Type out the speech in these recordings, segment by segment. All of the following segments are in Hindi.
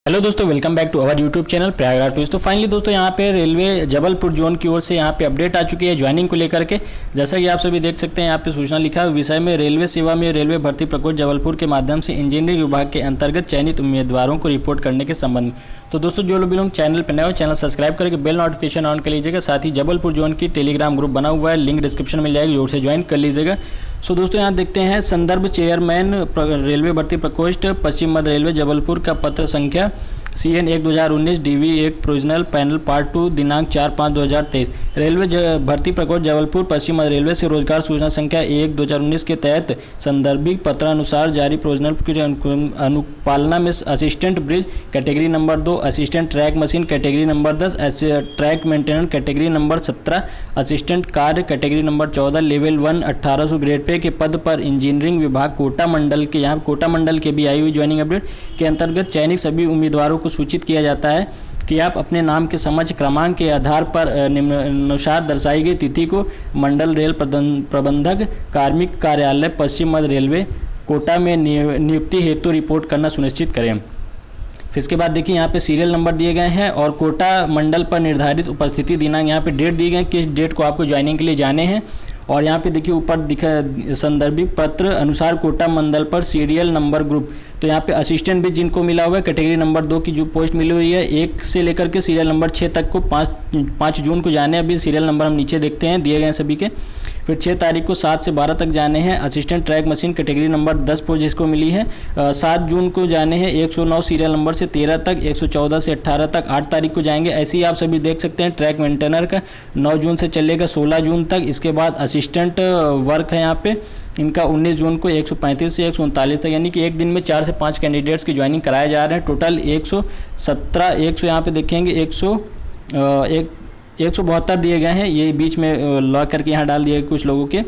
हेलो दोस्तों, welcome back to our YouTube channel Prayagraj tourist. तो फाइनली दोस्तों यहाँ पे रेलवे जबलपुर जोन की ओर से यहाँ पे अपडेट आ चुकी है ज्वाइनिंग को लेकर के। जैसा कि आप सभी देख सकते हैं यहाँ पे सूचना लिखा है, विषय में रेलवे सेवा में रेलवे भर्ती प्रकोष्ठ जबलपुर के माध्यम से इंजीनियरिंग विभाग के अंतर्गत चयनित उम्मीदवारों को रिपोर्ट करने के संबंध में। तो दोस्तों जो लोग चैनल पर नए हो चैनल सब्सक्राइब करके बेल नोटिफिकेशन ऑन कर लीजिएगा। साथ ही जबलपुर जोन की टेलीग्राम ग्रुप बना हुआ है, लिंक डिस्क्रिप्शन में मिल जाएगी, जोर से ज्वाइन कर लीजिएगा। सो दोस्तों यहाँ देखते हैं संदर्भ चेयरमैन रेलवे भर्ती प्रकोष्ठ पश्चिम मध्य रेलवे जबलपुर का पत्र संख्या CN 1/2019 DV 1 provisional panel part 2 दिनांक 4/5/2023 रेलवे भर्ती प्रकोष्ठ जबलपुर पश्चिम मध्य रेलवे से रोजगार सूचना संख्या 1/2019 के तहत संदर्भित पत्रानुसार जारी प्रोविजनल की अनुपालना में assistant bridge category number 2, assistant track machine category number 10, track maintenance category number 17, assistant कार्य category number 14, level 1 1800 grade pay के पद पर इंजीनियरिंग विभाग कोटा मंडल के, यहाँ कोटा मंडल के भी आई हुई ज्वाइनिंग अपडेट के अंतर्गत चयनित सभी उम्मीदवारों को सूचित किया जाता है कि आप अपने नाम के समक्ष क्रमांक के आधार पर निम्नानुसार दर्शाई गई तिथि को मंडल रेल प्रबंधक कार्मिक कार्यालय पश्चिम मध्य रेलवे कोटा में नियुक्ति हेतु रिपोर्ट करना सुनिश्चित करें। फिर इसके बाद देखिए यहाँ पे सीरियल नंबर दिए गए हैं और कोटा मंडल पर निर्धारित उपस्थिति दिनांक, यहाँ पे डेट दी गई किस डेट को आपको ज्वाइनिंग के लिए जाने हैं। और यहाँ पे देखिए ऊपर दिखा संदर्भित पत्र अनुसार कोटा मंडल पर सीरियल नंबर ग्रुप, तो यहाँ पे असिस्टेंट भी जिनको मिला हुआ है कैटेगरी नंबर 2 की जो पोस्ट मिली हुई है 1 से लेकर के सीरियल नंबर 6 तक को 5 जून को जाने। अभी सीरियल नंबर हम नीचे देखते हैं दिए गए हैं सभी के। फिर 6 तारीख को 7 से 12 तक जाने हैं। Assistant track machine category number 10 post जिसको मिली है 7 जून को जाने हैं 109 सीरियल नंबर से 13 तक, 114 से 18 तक 8 तारीख को जाएंगे। ऐसे ही आप सभी देख सकते हैं ट्रैक मेंटेनर का 9 जून से चलेगा 16 जून तक। इसके बाद असिस्टेंट वर्क है यहाँ पे इनका 19 जून को 135 से 139 तक, यानी कि एक दिन में 4 से 5 कैंडिडेट्स की ज्वाइनिंग कराए जा रहे हैं। टोटल 117 यहाँ पे देखेंगे 172 दिए गए हैं, ये बीच में लॉक करके यहाँ डाल दिए कुछ लोगों के।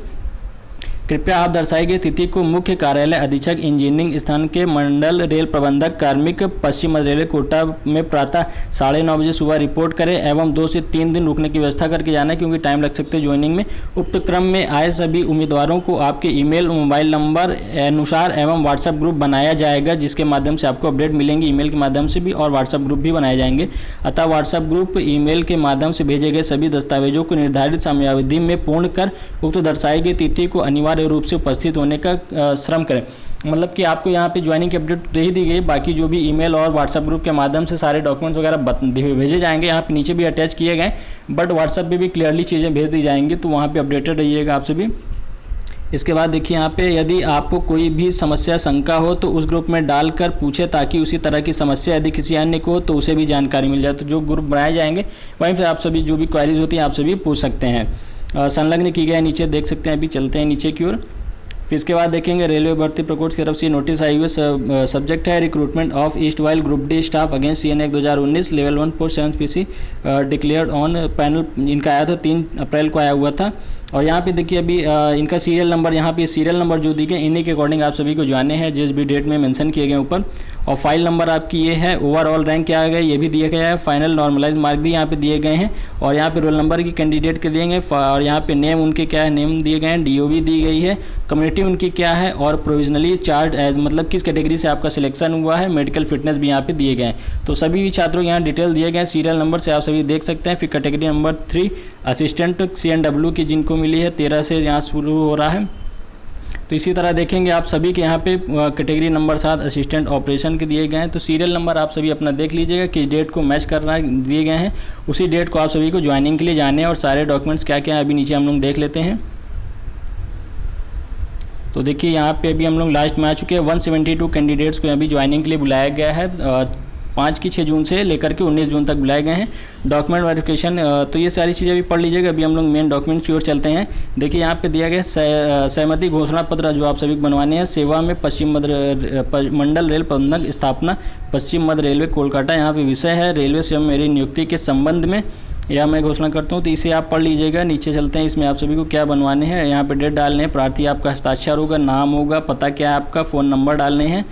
कृपया आप दर्शाई गई तिथि को मुख्य कार्यालय अधीक्षक इंजीनियरिंग स्थान के मंडल रेल प्रबंधक कार्मिक पश्चिम मध्य रेलवे कोटा में प्रातः 9:30 बजे सुबह रिपोर्ट करें एवं 2 से 3 दिन रुकने की व्यवस्था करके जाना है, क्योंकि टाइम लग सकते हैं ज्वाइनिंग में। उक्त क्रम में आए सभी उम्मीदवारों को आपके ईमेल मोबाइल नंबर अनुसार एवं व्हाट्सएप ग्रुप बनाया जाएगा, जिसके माध्यम से आपको अपडेट मिलेंगी ईमेल के माध्यम से भी, और व्हाट्सएप ग्रुप भी बनाए जाएंगे। अतः व्हाट्सएप ग्रुप ईमेल के माध्यम से भेजे गए सभी दस्तावेजों को निर्धारित समयावधि में पूर्ण कर उक्त दर्शाई गई तिथि को अनिवार्य रूप से उपस्थित होने का श्रम करें। मतलब कि आपको यहाँ पे ज्वाइनिंग की अपडेट दे ही दी गई, बाकी जो भी ईमेल और व्हाट्सएप ग्रुप के माध्यम से सारे डॉक्यूमेंट्स वगैरह भेजे जाएंगे, यहाँ पे नीचे भी अटैच किए गए, बट व्हाट्सएप पे भी क्लियरली चीज़ें भेज दी जाएंगी, तो वहाँ पे अपडेटेड रहिएगा आप सभी। इसके बाद देखिए यहाँ पे यदि आपको कोई भी समस्या शंका हो तो उस ग्रुप में डालकर पूछे, ताकि उसी तरह की समस्या यदि किसी अन्य को हो तो उसे भी जानकारी मिल जाए। तो जो ग्रुप बनाए जाएंगे वहीं पर आप सभी जो भी क्वारीज होती हैं आप सभी पूछ सकते हैं। संलग्न की गई नीचे देख सकते हैं। अभी चलते हैं नीचे की ओर। फिर इसके बाद देखेंगे रेलवे भर्ती प्रकोष्ठ की तरफ से नोटिस आई हुई सब्जेक्ट है recruitment of east while group D staff against CN 1/2019 level 1 post 7 PC declared on panel. इनका आया था 3 अप्रैल को आया हुआ था। और यहाँ पे देखिए अभी इनका सीरियल नंबर, यहाँ पे सीरियल नंबर जो दी गए इन्हीं के अकॉर्डिंग आप सभी को जाने हैं जिस भी डेट में मेंशन किए गए ऊपर। और फाइल नंबर आपकी ये है। ओवरऑल रैंक क्या आ गया ये भी दिया गया है। फाइनल नॉर्मलाइज मार्क भी यहाँ पे दिए गए हैं। और यहाँ पे रोल नंबर की कैंडिडेट के दिए गए, और यहाँ पे नेम उनके क्या है, नेम दिए गए हैं, DOB दी गई है, कम्युनिटी उनकी क्या है, और प्रोविजनली चार्ज एज मतलब किस कैटेगरी से आपका सिलेक्शन हुआ है, मेडिकल फिटनेस भी यहाँ पे दिए गए हैं। तो सभी छात्रों के यहाँ डिटेल दिए गए हैं सीरियल नंबर से आप सभी देख सकते हैं। फिर कैटेगरी नंबर 3 असिस्टेंट CNW की जिनको मिली है 13 से यहाँ शुरू हो रहा है। तो इसी तरह देखेंगे आप सभी के यहाँ पे कैटेगरी नंबर 7 असिस्टेंट ऑपरेशन के दिए गए हैं। तो सीरियल नंबर आप सभी अपना देख लीजिएगा किस डेट को मैच कर रहा है दिए गए हैं, उसी डेट को आप सभी को ज्वाइनिंग के लिए जाने हैं। और सारे डॉक्यूमेंट्स क्या क्या है अभी नीचे हम लोग देख लेते हैं। तो देखिए यहाँ पे अभी हम लोग लास्ट में आ चुके हैं। 172 कैंडिडेट्स को अभी ज्वाइनिंग के लिए बुलाया गया है। 5 की 6 जून से लेकर के 19 जून तक बुलाए गए हैं। डॉक्यूमेंट वेरिफिकेशन, तो ये सारी चीज़ें भी पढ़ लीजिएगा। अभी हम लोग मेन डॉक्यूमेंट्स की ओर चलते हैं। देखिए यहाँ पे दिया गया सहमति घोषणा पत्र जो आप सभी बनवाने हैं। सेवा में पश्चिम मध्य मंडल रेल प्रबंधक स्थापना पश्चिम मध्य रेलवे कोलकाता। यहाँ पे विषय है रेलवे से मेरी नियुक्ति के संबंध में, यह मैं घोषणा करता हूँ, तो इसे आप पढ़ लीजिएगा। नीचे चलते हैं। इसमें आप सभी को क्या बनवाने हैं, यहाँ पे डेट डालने हैं, प्रार्थी आपका हस्ताक्षर होगा, नाम होगा, पता क्या है आपका, फ़ोन नंबर डालने हैं।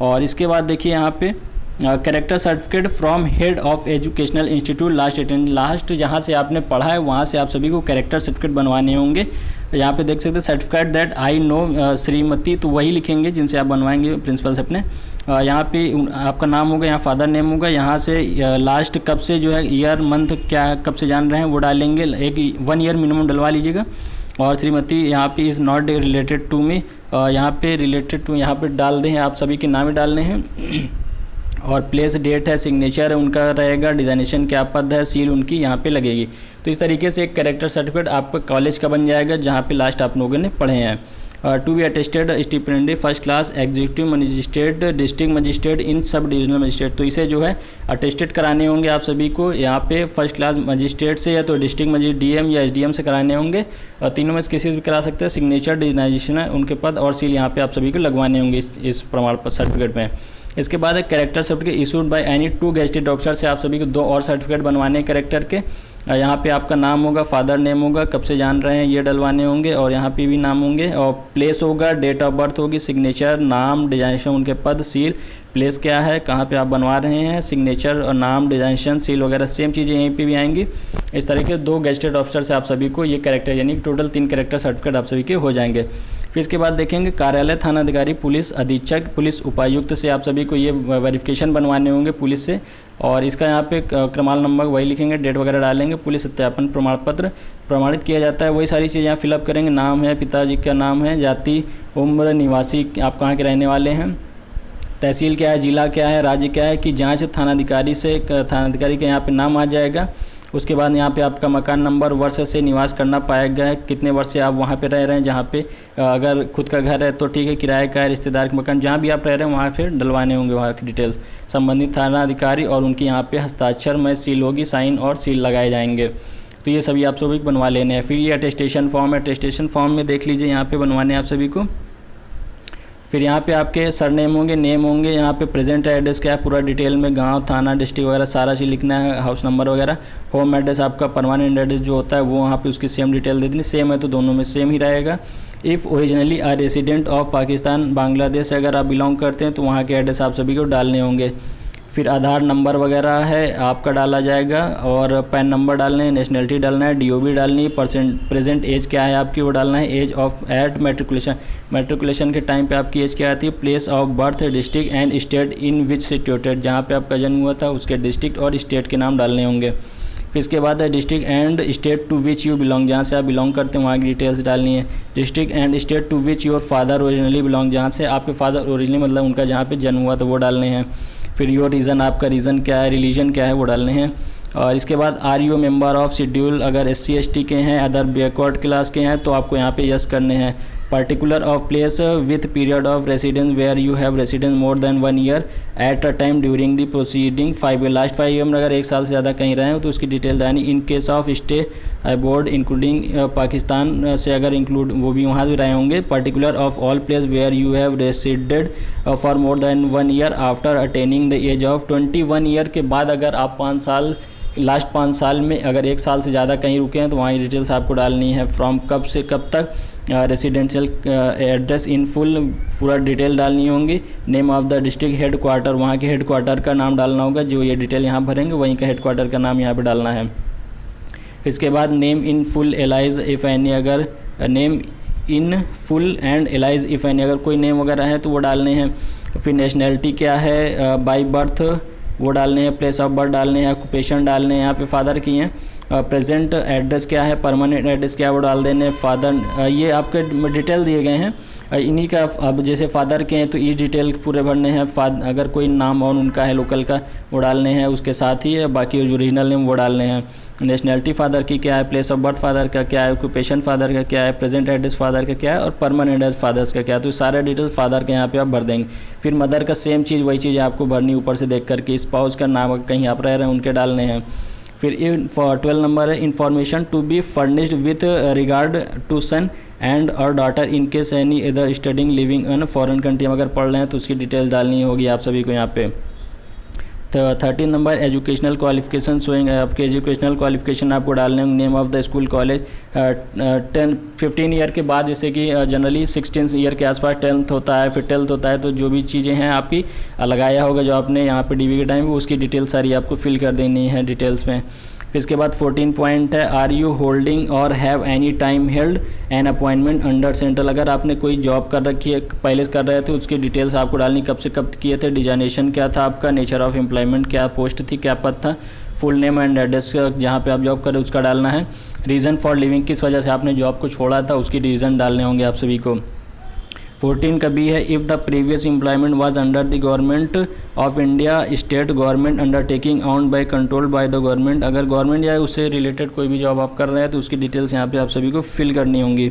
और इसके बाद देखिए यहाँ पे character certificate from head of educational institute last जहाँ से आपने पढ़ा है वहाँ से आप सभी को कैरेक्टर सर्टिफिकेट बनवाने होंगे। यहाँ पे देख सकते हैं certificate that I know Shrimati, तो वही लिखेंगे जिनसे आप बनवाएंगे प्रिंसिपल से अपने। यहाँ पे आपका नाम होगा, यहाँ फादर नेम होगा, यहाँ से लास्ट कब से जो है ईयर मंथ क्या कब से जान रहे हैं वो डालेंगे, एक 1 ईयर मिनिमम डलवा लीजिएगा। और श्रीमती यहाँ पे is not related to me, यहाँ पे रिलेटेड टू यहाँ पे डाल दें, आप सभी के नाम ही डालने हैं। और प्लेस डेट है, सिग्नेचर उनका रहेगा, डिजाइनेशन क्या पद है, सील उनकी यहाँ पे लगेगी। तो इस तरीके से एक कैरेक्टर सर्टिफिकेट आपका कॉलेज का बन जाएगा जहाँ पे लास्ट आप लोगों ने पढ़े हैं। To be attested stipendiary first class executive magistrate district magistrate in sub divisional magistrate. तो इसे जो है अटेस्टेड कराने होंगे आप सभी को यहाँ पे फर्स्ट क्लास मजिस्ट्रेट से या तो डिस्ट्रिक्ट मजिस्ट्रेट डीएम या एसडीएम से कराने होंगे। तीनों में से किसी से भी करा सकते हैं। सिग्नेचर डिजाइनेशन है उनके पद और सील यहाँ पे आप सभी को लगवाने होंगे इस प्रमाण पत्र सर्टिफिकेट में। इसके बाद है character certificate issued by any 2 gazetted officer से आप सभी को 2 और सर्टिफिकेट बनवाने हैं कैरेक्टर के। यहाँ पे आपका नाम होगा, फादर नेम होगा, कब से जान रहे हैं ये डलवाने होंगे और यहाँ पे भी नाम होंगे और प्लेस होगा, डेट ऑफ बर्थ होगी, सिग्नेचर, नाम, डिजाइनेशन उनके पद, सील, प्लेस क्या है, कहाँ पे आप बनवा रहे हैं, सिग्नेचर और नाम, डिजाइनेशन, सील वगैरह सेम चीज़ें यहीं पे भी आएंगी। इस तरीके 2 गेजेटेड ऑफिसर से आप सभी को ये कैरेक्टर यानी टोटल 3 कैरेक्टर सर्टिफिकेट आप सभी के हो जाएंगे। फिर इसके बाद देखेंगे कार्यालय थानाधिकारी, पुलिस अधीक्षक, पुलिस उपायुक्त से आप सभी को ये वेरिफिकेशन बनवाने होंगे पुलिस से। और इसका यहाँ पे क्रमांक नंबर वही लिखेंगे, डेट वगैरह डालेंगे। पुलिस सत्यापन प्रमाण पत्र प्रमाणित किया जाता है, वही सारी चीज़ें यहाँ फिलअप करेंगे। नाम है, पिताजी का नाम है, जाति, उम्र, निवासी आप कहाँ के रहने वाले हैं, तहसील क्या है, जिला क्या है, राज्य क्या है की जाँच थानाधिकारी के यहाँ पे नाम आ जाएगा। उसके बाद यहाँ पे आपका मकान नंबर, वर्ष से निवास करना पाया गया है, कितने वर्ष से आप वहाँ पे रह रहे हैं, जहाँ पे अगर खुद का घर है तो ठीक है, किराए का है, रिश्तेदार के मकान, जहाँ भी आप रह रहे हैं वहाँ फिर डलवाने होंगे वहाँ की डिटेल्स। संबंधित थाना अधिकारी और उनकी यहाँ पे हस्ताक्षर में सील होगी, साइन और सील लगाए जाएंगे। तो ये सभी आप सभी को बनवा लेने हैं। फिर ये अटेस्टेशन फॉर्म है, अटेस्टेशन फॉर्म में देख लीजिए यहाँ पे बनवाने हैं आप सभी को। फिर यहाँ पे आपके सरनेम होंगे, नेम होंगे, यहाँ पे प्रेजेंट एड्रेस क्या है पूरा डिटेल में, गांव, थाना, डिस्ट्रिक्ट वगैरह सारा चीज़ लिखना है, हाउस नंबर वगैरह। होम एड्रेस आपका परमानेंट एड्रेस जो होता है वो वहाँ पे उसकी सेम डिटेल दे देनी, सेम है तो दोनों में सेम ही रहेगा। If originally a resident of Pakistan, Bangladesh से अगर आप बिलोंग करते हैं तो वहाँ के एड्रेस आप सभी को डालने होंगे। फिर आधार नंबर वगैरह है आपका डाला जाएगा और पैन नंबर डालने हैं, नेशनलिटी डालना है, डीओबी डालनी है, प्रेजेंट एज क्या है आपकी वो डालना है, एज ऑफ एट मेट्रिकुलेशन के टाइम पे आपकी एज क्या आती है, place of birth, district and state in which situated, जहाँ पे आपका जन्म हुआ था उसके डिस्ट्रिक्ट और स्टेट के नाम डालने होंगे। फिर इसके बाद है district and state to which you belong, जहाँ से आप बिलोंग करते हैं वहाँ की डिटेल्स डालनी है। District and state to which your father originally belong, जहाँ से आपके फादर ओरिजिनली मतलब उनका जहाँ पे जन्म हुआ तो वो डालने हैं। फिर योर रीज़न, आपका रीज़न क्या है, रिलीजन क्या है वो डालने हैं। और इसके बाद are you member of schedule, अगर SC ST के हैं, अदर बैकवर्ड क्लास के हैं तो आपको यहाँ पे यस करने हैं। Particular of place with period of residence where you have residence more than 1 year at a time during the proceeding 5 year, last 5 year में अगर 1 साल से ज़्यादा कहीं रहे हो तो उसकी डिटेल डालनी। In case of stay abroad including Pakistan से अगर इंक्लूड वो भी वहाँ भी रहे होंगे। Particular of all place where you have resided for more than 1 year after attaining the age of 21 year के बाद अगर आप 5 साल लास्ट 5 साल में अगर 1 साल से ज़्यादा कहीं रुके हैं तो वहाँ की डिटेल्स आपको डालनी है। फ्रॉम कब से कब तक, रेसिडेंशियल एड्रेस इन फुल पूरा डिटेल डालनी होंगी। Name of the district head quarter, वहाँ के हेड क्वार्टर का नाम डालना होगा, जो ये डिटेल यहाँ भरेंगे वहीं का हेड क्वार्टर का नाम यहाँ पे डालना है। इसके बाद name in full aliases if any, अगर name in full and aliases if any अगर कोई नेम वगैरह है तो वो डालने हैं। फिर नेशनैलिटी क्या है, बाई बर्थ वो डालने हैं, प्लेस ऑफ बर्थ डालने हैं, ऑक्यूपेशन डालने हैं, यहाँ पे फादर की हैं। प्रेजेंट एड्रेस क्या है, परमानेंट एड्रेस क्या है वो डाल देने। फादर ये आपके डिटेल दिए गए हैं इन्हीं का। अब जैसे फादर के हैं तो ये डिटेल पूरे भरने हैं। अगर कोई नाम और उनका है लोकल का वो डालने हैं, उसके साथ ही बाकी जो ओरिजिनल नेम वो डालने हैं। नेशनैलिटी फादर की क्या है, प्लेस ऑफ बर्थ फादर का क्या है, ऑक्यूपेशन फादर का क्या है, प्रेजेंट एड्रेस फादर का क्या है और परमानेंट एड्रेस फादर्स का क्या है। तो सारे डिटेल्स फादर के यहाँ पे आप भर देंगे। फिर मदर का सेम चीज़ वही चीज़ आपको भरनी ऊपर से देख करके। स्पाउस का नाम कहीं आप रह रहे हैं उनके डालने हैं। फिर 12 नंबर है information to be furnished with regard to son and और daughter in case any other studying living in foreign country में अगर पढ़ रहे हैं तो उसकी डिटेल डालनी होगी आप सभी को यहाँ पे। तो 13 नंबर एजुकेशनल क्वालिफिकेशन शोइंग, आपके एजुकेशनल क्वालिफिकेशन आपको डालने होंगे। Name of the school college, 15 year के बाद जैसे कि जनरली 16 ईयर के आसपास 10th होता है, फिर 12th होता है, तो जो भी चीज़ें हैं आपकी लगाया होगा जो आपने यहाँ पे DB के टाइम उसकी डिटेल सारी आपको फिल कर देनी है डिटेल्स में। फिर इसके बाद 14 पॉइंट है, आर यू होल्डिंग और have any time held an appointment under central. अगर आपने कोई जॉब कर रखी है, पहले कर रहे थे, उसकी डिटेल्स आपको डालनी, कब से कब किए थे, डिजाइनेशन क्या था आपका, नेचर ऑफ एम्प्लॉयमेंट क्या पोस्ट थी, क्या पद था, फुल नेम एंड एड्रेस जहाँ पे आप जॉब कर रहे हो उसका डालना है, रीज़न फॉर लिविंग, किस वजह से आपने जॉब को छोड़ा था उसकी रीज़न डालने होंगे आप सभी को। 14 का भी है, if the previous employment was under the government of India state government undertaking on by controlled by the government. अगर गवर्नमेंट या उससे रिलेटेड कोई भी जॉब आप कर रहे हैं तो उसकी डिटेल्स यहाँ पे आप सभी को फिल करनी होंगी।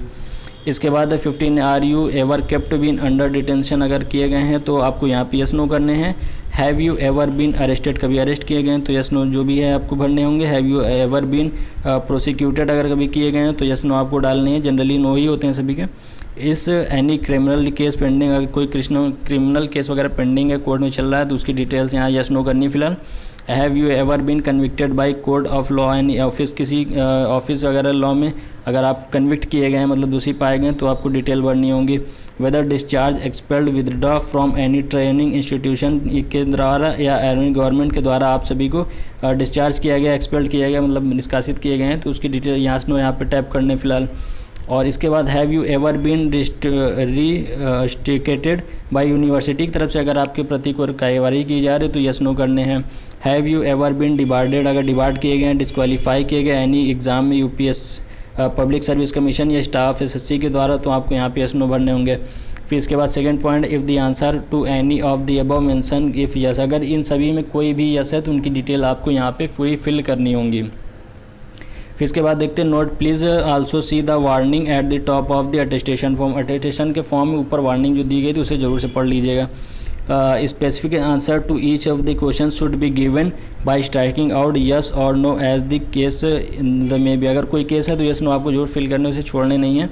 इसके बाद 15, are you ever kept been under detention, अगर किए गए हैं तो आपको यहाँ पे यस नो करने हैं। Have you ever been arrested, कभी अरेस्ट किए गए हैं तो यस नो जो भी है आपको भरने होंगे। Have you ever been prosecuted, अगर कभी किए गए हैं तो यस नो आपको डालने हैं, जनरली नो ही होते हैं सभी के। इस एनी क्रिमिनल केस पेंडिंग, अगर कोई क्रिमिनल केस वगैरह पेंडिंग है, कोर्ट में चल रहा है तो उसकी डिटेल्स यहाँ यस नो करनी फिलहाल। Have you ever been convicted by court of law any office, किसी ऑफिस वगैरह लॉ में अगर आप कन्विक्ट किए गए हैं, मतलब दोषी पाए गए तो आपको डिटेल भरनी होंगी। Whether discharge expelled withdraw from any training institution के द्वारा या गवर्नमेंट के द्वारा आप सभी को डिस्चार्ज किया गया, एक्सपेल्ड किया गया, मतलब निष्कासित किए गए हैं तो उसकी डिटेल यहाँ से यहाँ पे टैप करने फिलहाल। और इसके बाद have you ever been restricted by university की तरफ से अगर आपके प्रति कोई कार्यवाही की जा रही है तो यस नो करने हैं। हैव यू एवर बीन डिबार्डेड, अगर डिबार्ड किए गए हैं, डिस्क्वालीफाई किए गए एनी एग्ज़ाम में यूपीएस पब्लिक सर्विस कमीशन या स्टाफ एसएससी के द्वारा तो आपको यहाँ पे यस नो भरने होंगे। फिर इसके बाद second point, if the answer to any of the above mention if yes, अगर इन सभी में कोई भी यस है तो उनकी डिटेल आपको यहाँ पे पूरी फिल करनी होंगी। फिर इसके बाद देखते हैं, note please also see the warning at the top of the attestation form. Attestation के फॉर्म में ऊपर वार्निंग जो दी गई थी उसे ज़रूर से पढ़ लीजिएगा। Specific answer to each of the question should be given by striking out yes और no as the case in the may be, अगर कोई केस है तो यस नो आपको जरूर फिल करने, उसे छोड़ने नहीं है।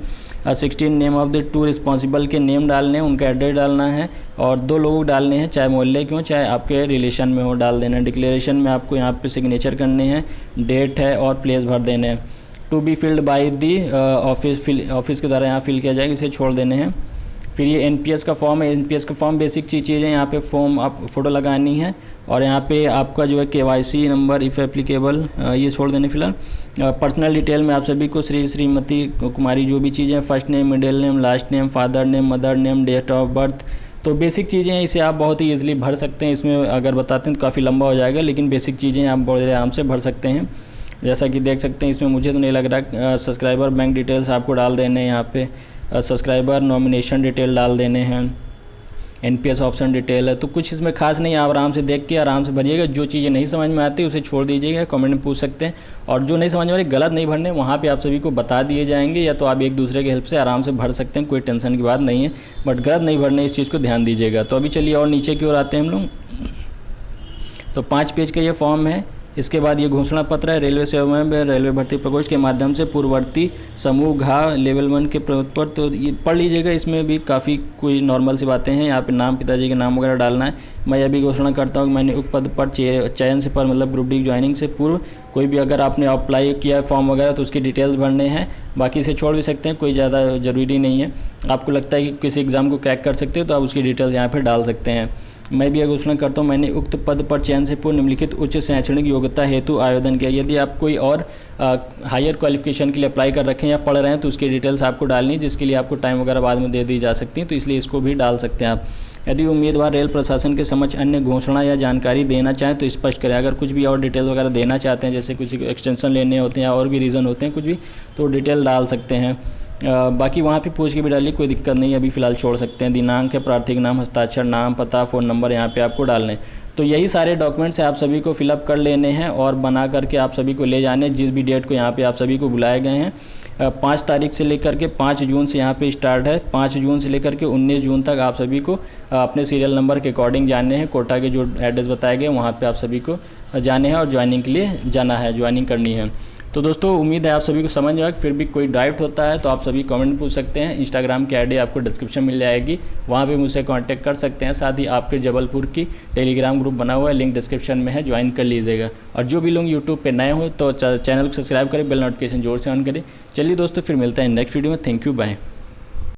16, name of the two responsible के नेम डालने हैं, उनका एड्रेस डालना है और 2 लोग डालने हैं, चाहे मोहल्ले के हों चाहे आपके रिलेशन में हो, डाल देना है। डिक्लेरेशन में आपको यहाँ पे सिग्नेचर करने हैं, डेट है और प्लेस भर देने हैं। To be filled by the office के द्वारा यहाँ फिल किया जाएगा, इसे छोड़ देने हैं। फिर ये एनपीएस का फॉर्म है, एनपीएस का फॉर्म बेसिक चीज़ है, यहाँ पे फॉर्म आप फ़ोटो लगानी है और यहाँ पे आपका जो है केवाईसी नंबर इफ़ एप्लीकेबल ये छोड़ देने फिलहाल। पर्सनल डिटेल में आप सभी को श्री श्रीमती कुमारी जो भी चीज़ें, first name, middle name, last name, father name, mother name, date of birth, तो बेसिक चीज़ें हैं, इसे आप बहुत ही ईजिली भर सकते हैं। इसमें अगर बताते हैं तो काफ़ी लंबा हो जाएगा, लेकिन बेसिक चीज़ें आप बड़े आराम से भर सकते हैं। जैसा कि देख सकते हैं इसमें मुझे तो नहीं लग रहा, सब्सक्राइबर बैंक डिटेल्स आपको डाल देने हैं, यहाँ पे सब्सक्राइबर नॉमिनेशन डिटेल डाल देने हैं, एनपीएस ऑप्शन डिटेल है, तो कुछ इसमें खास नहीं, आप आराम से देख के आराम से भरिएगा। जो चीज़ें नहीं समझ में आती उसे छोड़ दीजिएगा, कमेंट में पूछ सकते हैं, और जो नहीं समझ में आ रही गलत नहीं भरने, वहाँ पे आप सभी को बता दिए जाएंगे, या तो आप एक दूसरे की हेल्प से आराम से भर सकते हैं, कोई टेंशन की बात नहीं है, बट गलत नहीं भरने, इस चीज़ को ध्यान दीजिएगा। तो अभी चलिए और नीचे की ओर आते हैं हम लोग। तो 5 पेज का ये फॉर्म है। इसके बाद ये घोषणा पत्र है, रेलवे सेवा में रेलवे भर्ती प्रकोष्ठ के माध्यम से पूर्ववर्ती समूह घा लेवल 1 के पर, तो ये पढ़ लीजिएगा। इसमें भी काफ़ी कोई नॉर्मल सी बातें हैं, यहाँ पे नाम, पिताजी के नाम वगैरह डालना है। मैं यह भी घोषणा करता हूँ कि मैंने उक्त पद पर चयन से पर मतलब ग्रुप डी ज्वाइनिंग से पूर्व कोई भी अगर आपने अप्लाई किया फॉर्म वगैरह तो उसकी डिटेल्स भरने हैं, बाकी से छोड़ भी सकते हैं, कोई ज़्यादा ज़रूरी नहीं है। आपको लगता है कि किसी एग्ज़ाम को क्रैक कर सकते हो तो आप उसकी डिटेल्स यहाँ पर डाल सकते हैं। मैं भी यह घोषणा करता हूँ, मैंने उक्त पद पर चयन से पूर्व निम्नलिखित उच्च शैक्षणिक योग्यता हेतु आवेदन किया। यदि आप कोई और हायर क्वालिफिकेशन के लिए अप्लाई कर रखे हैं या पढ़ रहे हैं तो उसकी डिटेल्स आपको डालनी, जिसके लिए आपको टाइम वगैरह बाद में दे दी जा सकती है, तो इसलिए इसको भी डाल सकते हैं आप। यदि उम्मीदवार रेल प्रशासन के समक्ष अन्य घोषणा या जानकारी देना चाहें तो स्पष्ट करें। अगर कुछ भी और डिटेल वगैरह देना चाहते हैं, जैसे कुछ एक्सटेंशन लेने होते हैं या और भी रीज़न होते हैं कुछ भी, तो डिटेल डाल सकते हैं। बाकी वहाँ पे पूछ के भी डालिए, कोई दिक्कत नहीं है, अभी फ़िलहाल छोड़ सकते हैं। दिनांक है, प्रार्थी का नाम, हस्ताक्षर, नाम, पता, फ़ोन नंबर यहाँ पे आपको डालने हैं। तो यही सारे डॉक्यूमेंट्स आप सभी को फिलअप कर लेने हैं और बना करके आप सभी को ले जाने, जिस भी डेट को यहाँ पे आप सभी को बुलाए गए हैं। 5 तारीख से लेकर के 5 जून से यहाँ पे स्टार्ट है, 5 जून से लेकर के 19 जून तक आप सभी को अपने सीरियल नंबर के अकॉर्डिंग जाने हैं। कोटा के जो एड्रेस बताए गए वहाँ पर आप सभी को जाने हैं और ज्वाइनिंग के लिए जाना है, ज्वाइनिंग करनी है। तो दोस्तों उम्मीद है आप सभी को समझ आएगा। फिर भी कोई डाउट होता है तो आप सभी कमेंट पूछ सकते हैं। इंस्टाग्राम की आईडी आपको डिस्क्रिप्शन मिल जाएगी, वहाँ पे मुझसे कांटेक्ट कर सकते हैं। साथ ही आपके जबलपुर की टेलीग्राम ग्रुप बना हुआ है, लिंक डिस्क्रिप्शन में है, ज्वाइन कर लीजिएगा। और जो भी लोग यूट्यूब पे नए हो तो चैनल को सब्सक्राइब करें, बेल नोटिफिकेशन जोर से ऑन करें। चलिए दोस्तों फिर मिलते हैं नेक्स्ट वीडियो में। Thank you, bye.